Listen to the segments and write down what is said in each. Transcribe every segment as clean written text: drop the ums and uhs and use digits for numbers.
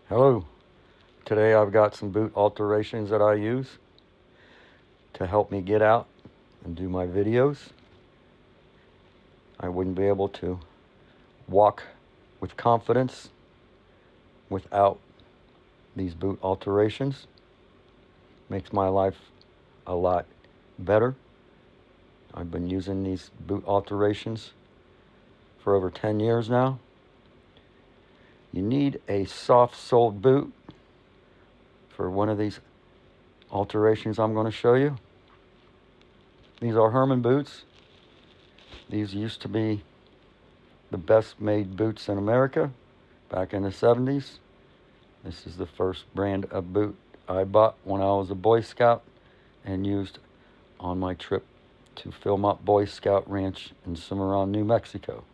Hello. Today I've got some boot alterations that I use to help me get out and do my videos. I wouldn't be able to walk with confidence without these boot alterations. Makes my life a lot better. I've been using these boot alterations for over 10 years now. You need a soft-soled boot for one of these alterations I'm going to show you. These are Herman boots. These used to be the best made boots in America back in the 70s. This is the first brand of boot I bought when I was a Boy Scout and used on my trip to Philmont Boy Scout Ranch in Cimarron, New Mexico.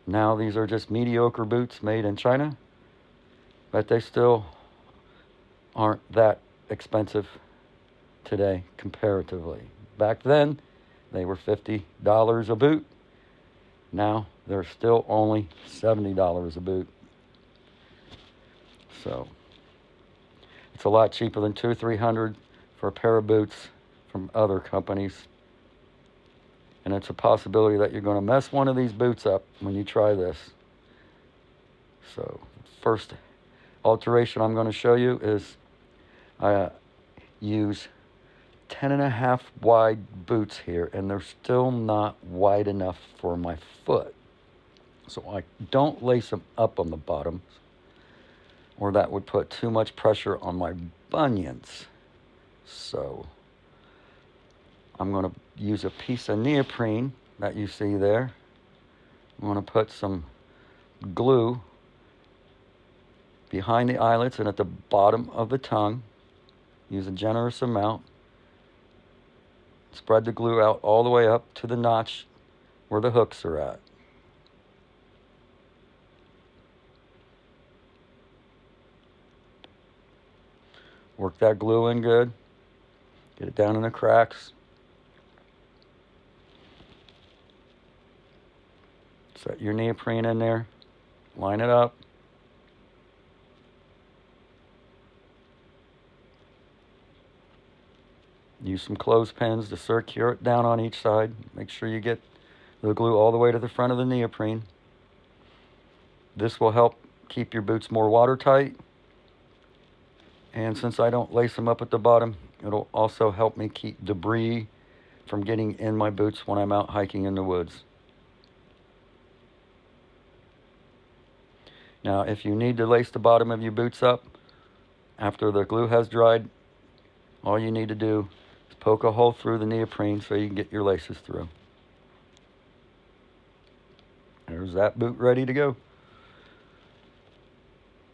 Now these are just mediocre boots made in China, but they still aren't that expensive today comparatively. Back then, they were $50 a boot. Now they're still only $70 a boot. So it's a lot cheaper than $200-300 for a pair of boots from other companies. And it's a possibility that you're going to mess one of these boots up when you try this. So first alteration I'm going to show you is I use 10.5 wide boots here, and they're still not wide enough for my foot. So I don't lace them up on the bottom, or that would put too much pressure on my bunions. So I'm going to use a piece of neoprene that you see there. I'm going to put some glue behind the eyelets and at the bottom of the tongue. Use a generous amount. Spread the glue out all the way up to the notch where the hooks are at. Work that glue in good. Get it down in the cracks. Set your neoprene in there. Line it up. Use some clothespins to circulate it down on each side. Make sure you get the glue all the way to the front of the neoprene. This will help keep your boots more watertight. And since I don't lace them up at the bottom, it'll also help me keep debris from getting in my boots when I'm out hiking in the woods. Now, if you need to lace the bottom of your boots up after the glue has dried, all you need to do is poke a hole through the neoprene so you can get your laces through. There's that boot ready to go.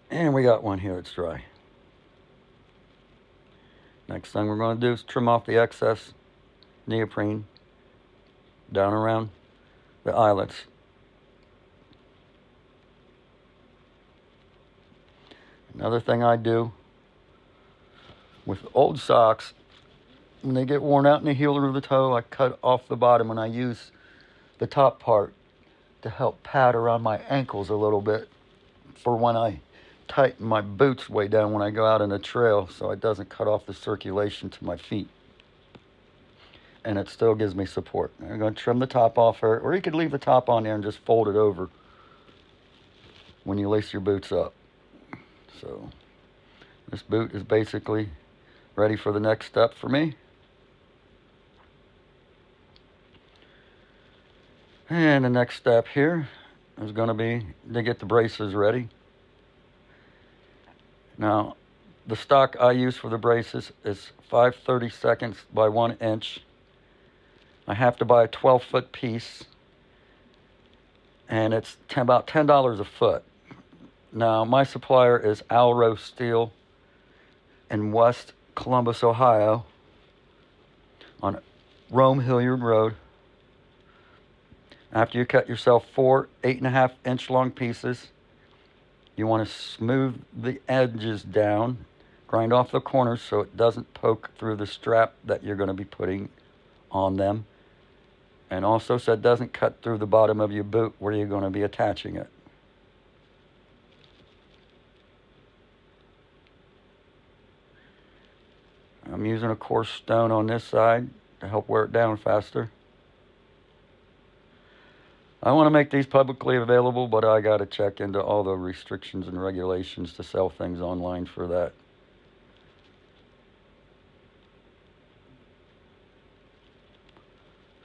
And we got one here that's dry. Next thing we're going to do is trim off the excess neoprene down around the eyelets. Another thing I do with old socks, when they get worn out in the heel of the toe, I cut off the bottom and I use the top part to help pad around my ankles a little bit for when I tighten my boots way down when I go out on the trail, so it doesn't cut off the circulation to my feet. And it still gives me support. I'm going to trim the top off here, or you could leave the top on there and just fold it over when you lace your boots up. So this boot is basically ready for the next step for me. And the next step here is going to be to get the braces ready. Now, the stock I use for the braces is 5/32 by 1 inch. I have to buy a 12-foot piece, and it's about $10 a foot. Now, my supplier is Alro Steel in West Columbus, Ohio, on Rome Hilliard Road. After you cut yourself 4 8.5-inch long pieces, you want to smooth the edges down, grind off the corners so it doesn't poke through the strap that you're going to be putting on them, and also so it doesn't cut through the bottom of your boot where you're going to be attaching it. I'm using a coarse stone on this side to help wear it down faster. I want to make these publicly available, but I got to check into all the restrictions and regulations to sell things online for that.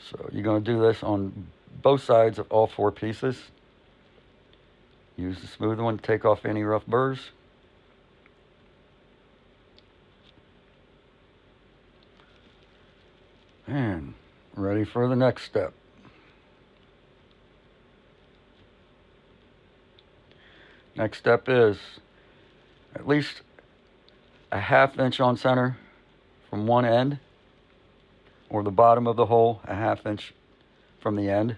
So you're going to do this on both sides of all 4 pieces. Use the smooth one to take off any rough burrs. And ready for the next step. Next step is at least a 1/2 inch on center from one end, or the bottom of the hole a 1/2 inch from the end.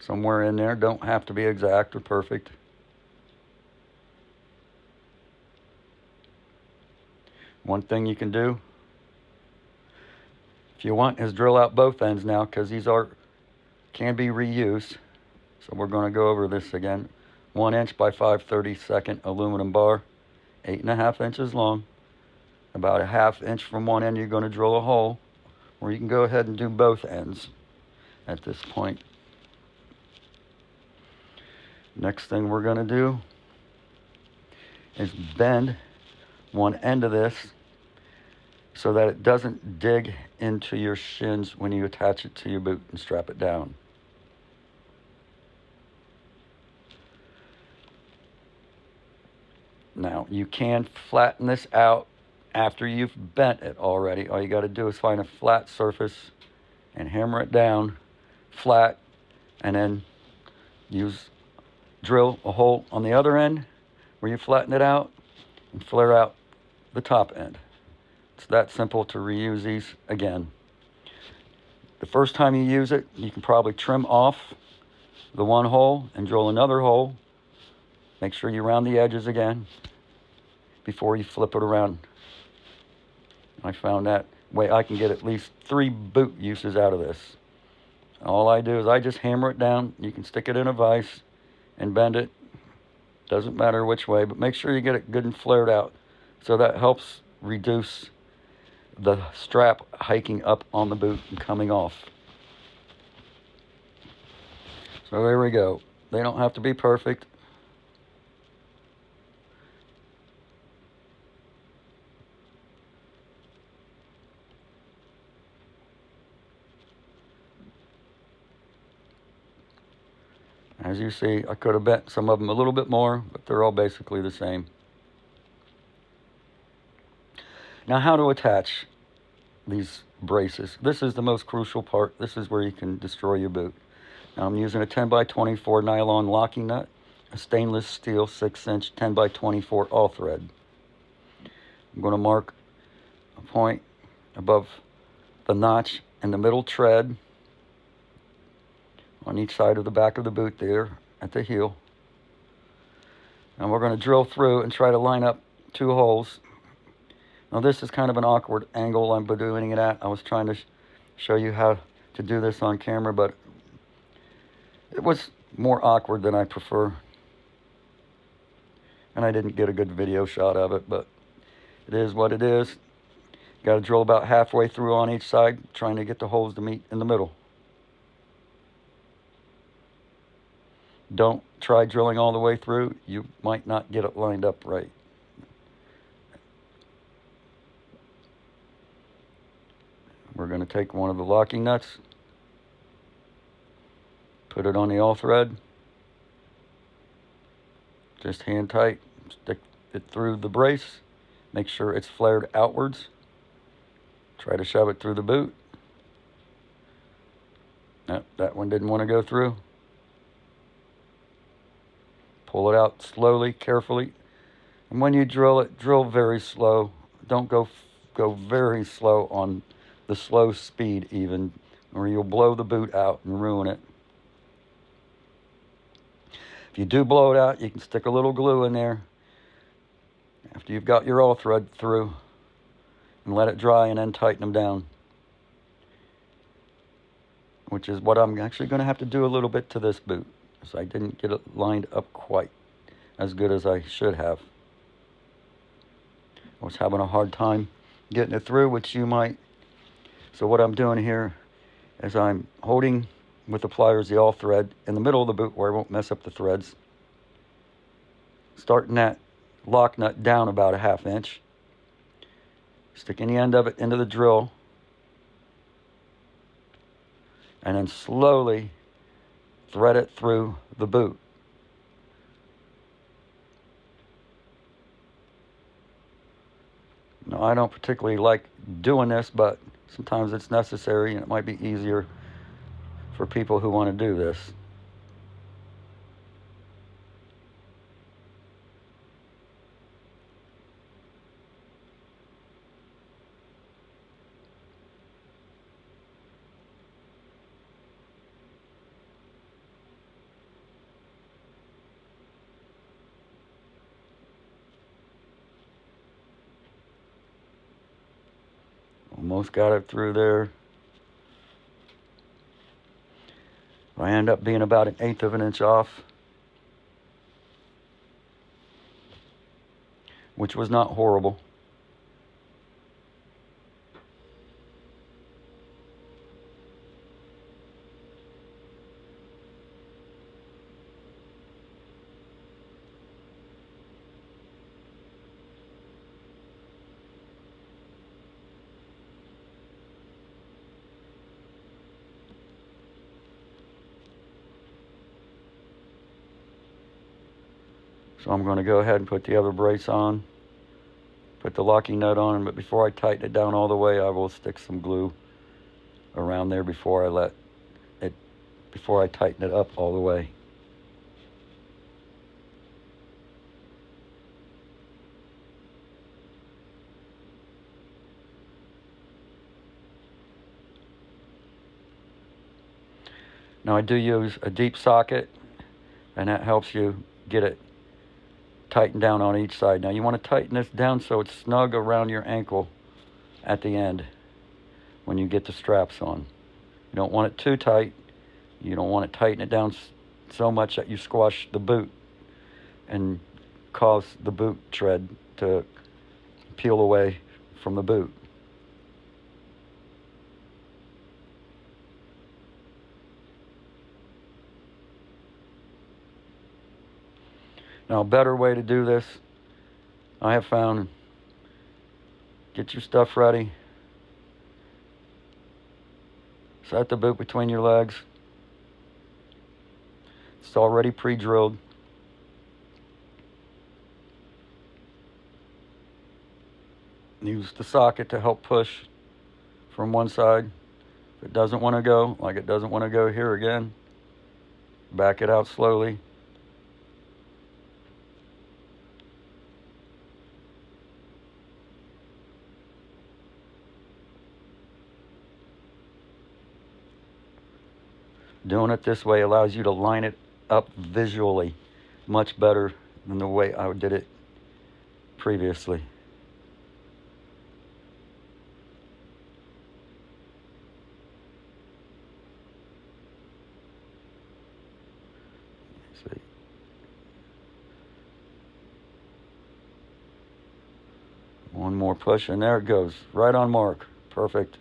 Somewhere in there, don't have to be exact or perfect. One thing you can do, if you want, is drill out both ends now, because these can be reused. So we're going to go over this again. 1 inch by 5/32 aluminum bar, 8.5 inches long. About a 1/2 inch from one end, you're going to drill a hole, or you can go ahead and do both ends at this point. Next thing we're going to do is bend one end of this so that it doesn't dig into your shins when you attach it to your boot and strap it down. Now, you can flatten this out after you've bent it already. All you got to do is find a flat surface and hammer it down flat, and then drill a hole on the other end where you flatten it out and flare out the top end. It's that simple to reuse these again. The first time you use it, you can probably trim off the one hole and drill another hole. Make sure you round the edges again before you flip it around. I found that way I can get at least 3 boot uses out of this. All I do is I just hammer it down. You can stick it in a vise and bend it. Doesn't matter which way, but make sure you get it good and flared out. So that helps reduce the strap hiking up on the boot and coming off. So there we go. They don't have to be perfect. As you see, I could have bent some of them a little bit more, but they're all basically the same. Now, how to attach these braces. This is the most crucial part. This is where you can destroy your boot. Now, I'm using a 10x24 nylon locking nut, a stainless steel 6-inch 10x24 all thread. I'm going to mark a point above the notch in the middle tread on each side of the back of the boot there at the heel. And we're going to drill through and try to line up 2 holes. Now this is kind of an awkward angle I'm doing it at. I was trying to show you how to do this on camera, but it was more awkward than I prefer. And I didn't get a good video shot of it, but it is what it is. Got to drill about halfway through on each side, trying to get the holes to meet in the middle. Don't try drilling all the way through. You might not get it lined up right. We're going to take one of the locking nuts, put it on the all thread, just hand tight, stick it through the brace, make sure it's flared outwards, try to shove it through the boot. Nope, that one didn't want to go through. Pull it out slowly, carefully, and when you drill it, drill very slow. Don't go very slow on the slow speed even, or you'll blow the boot out and ruin it. If you do blow it out, you can stick a little glue in there after you've got your all thread through and let it dry, and then tighten them down, which is what I'm actually going to have to do a little bit to this boot, because I didn't get it lined up quite as good as I should have. I was having a hard time getting it through, which you might. So what I'm doing here is I'm holding with the pliers the all thread in the middle of the boot where I won't mess up the threads. Starting that lock nut down about a 1/2 inch. Sticking the end of it into the drill. And then slowly thread it through the boot. Now, I don't particularly like doing this, but sometimes it's necessary, and it might be easier for people who want to do this. Almost got it through there. I end up being about 1/8 of an inch off, which was not horrible. So I'm going to go ahead and put the other brace on, put the locking nut on, but before I tighten it down all the way, I will stick some glue around there before I tighten it up all the way. Now I do use a deep socket, and that helps you get it tightened down on each side. Now you want to tighten this down so it's snug around your ankle at the end when you get the straps on. You don't want it too tight. You don't want to tighten it down so much that you squash the boot and cause the boot tread to peel away from the boot. Now, a better way to do this, I have found, get your stuff ready. Set the boot between your legs. It's already pre-drilled. Use the socket to help push from one side. If it doesn't want to go, like it doesn't want to go here again, back it out slowly. Doing it this way allows you to line it up visually much better than the way I did it previously. See. One more push, and there it goes. Right on mark. Perfect.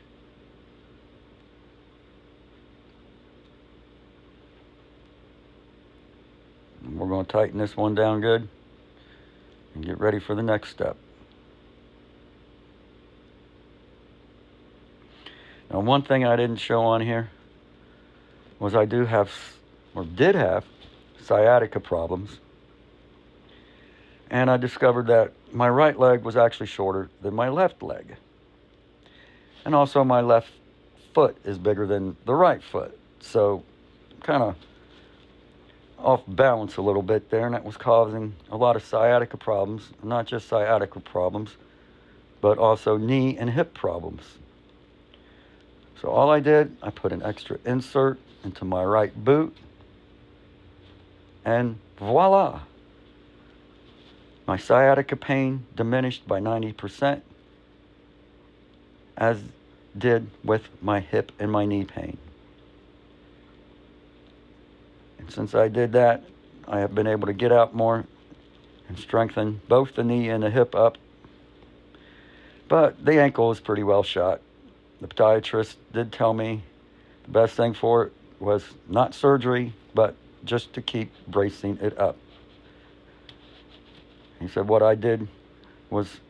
We're going to tighten this one down good and get ready for the next step. Now, one thing I didn't show on here was I did have sciatica problems. And I discovered that my right leg was actually shorter than my left leg. And also my left foot is bigger than the right foot. So kind of off balance a little bit there, and that was causing a lot of sciatica problems. Not just sciatica problems, but also knee and hip problems. So all I did, I put an extra insert into my right boot, and voila! My sciatica pain diminished by 90%, as did with my hip and my knee pain. And since I did that, I have been able to get out more and strengthen both the knee and the hip up But the ankle is pretty well shot. The podiatrist did tell me the best thing for it was not surgery, but just to keep bracing it up. He said what I did was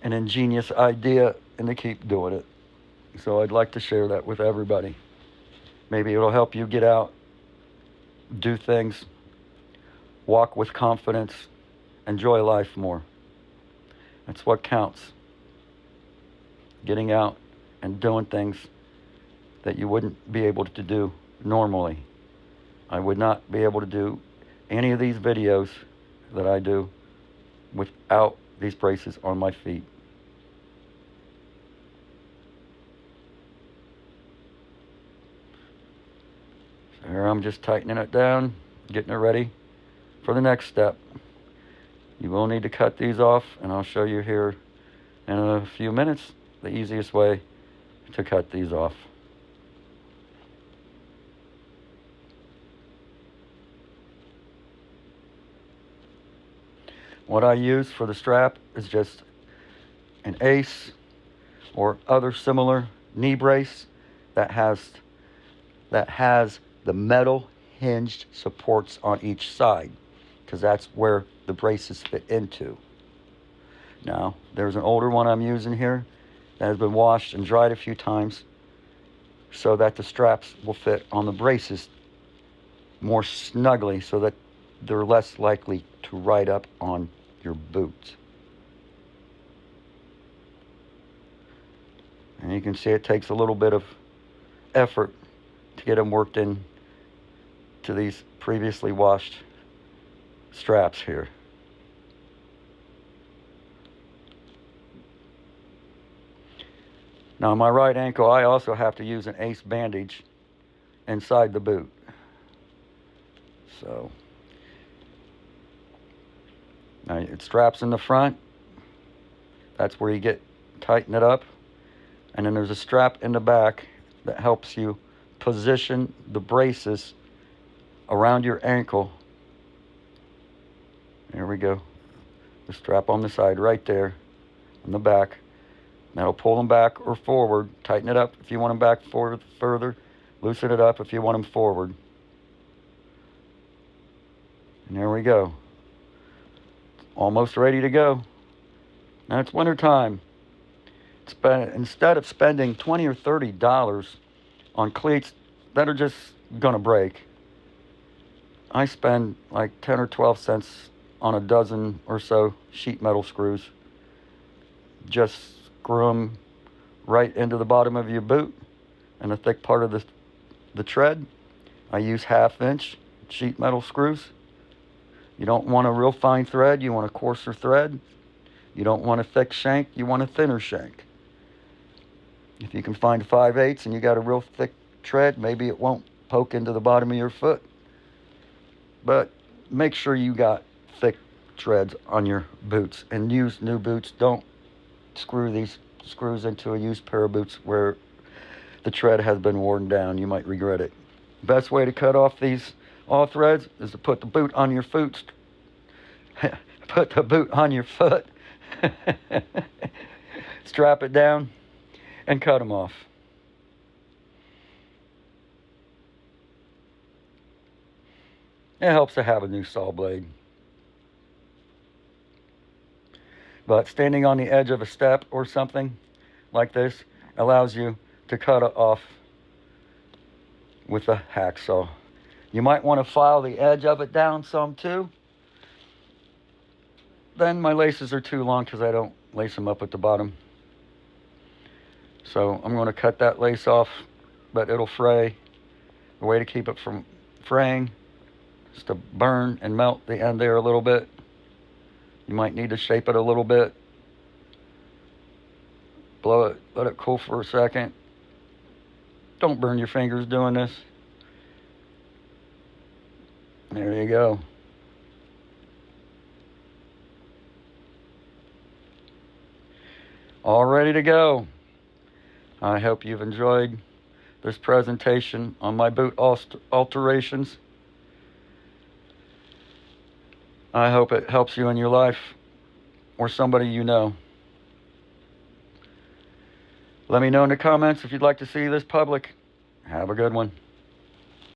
an ingenious idea and to keep doing it. So I'd like to share that with everybody. Maybe it'll help you get out, do things, walk with confidence, enjoy life more. That's what counts. Getting out and doing things that you wouldn't be able to do normally. I would not be able to do any of these videos that I do without these braces on my feet. So here I'm just tightening it down, getting it ready for the next step. You will need to cut these off, and I'll show you here in a few minutes the easiest way to cut these off. What I use for the strap is just an ACE or other similar knee brace that has the metal hinged supports on each side, because that's where the braces fit into. Now, there's an older one I'm using here that has been washed and dried a few times so that the straps will fit on the braces more snugly, so that they're less likely to ride up on your boots. And you can see it takes a little bit of effort to get them worked in to these previously washed straps here. Now, on my right ankle, I also have to use an ACE bandage inside the boot. So, now it straps in the front. That's where you tighten it up. And then there's a strap in the back that helps you position the braces around your ankle. There we go. The strap on the side right there on the back. That'll pull them back or forward. Tighten it up if you want them back forward further. Loosen it up if you want them forward. And there we go. Almost ready to go. Now it's winter time. Instead of spending $20 or $30 on cleats that are just gonna break, I spend like 10 or 12 cents on a dozen or so sheet metal screws. Just screw them right into the bottom of your boot and the thick part of the tread. I use 1/2 inch sheet metal screws. You don't want a real fine thread, you want a coarser thread. You don't want a thick shank, you want a thinner shank. If you can find 5/8 and you got a real thick tread, maybe it won't poke into the bottom of your foot. But make sure you got thick treads on your boots, and use new boots. Don't screw these screws into a used pair of boots where the tread has been worn down. You might regret it. Best way to cut off these all threads is to put the boot on your foot. Put the boot on your foot. Strap it down and cut them off. It helps to have a new saw blade. But standing on the edge of a step or something like this allows you to cut it off with a hacksaw. You might want to file the edge of it down some too. Then my laces are too long because I don't lace them up at the bottom. So I'm going to cut that lace off, but it'll fray. The way to keep it from fraying is to burn and melt the end there a little bit. You might need to shape it a little bit. Blow it, let it cool for a second. Don't burn your fingers doing this. There you go. All ready to go. I hope you've enjoyed this presentation on my boot alterations. I hope it helps you in your life or somebody you know. Let me know in the comments if you'd like to see this public. Have a good one.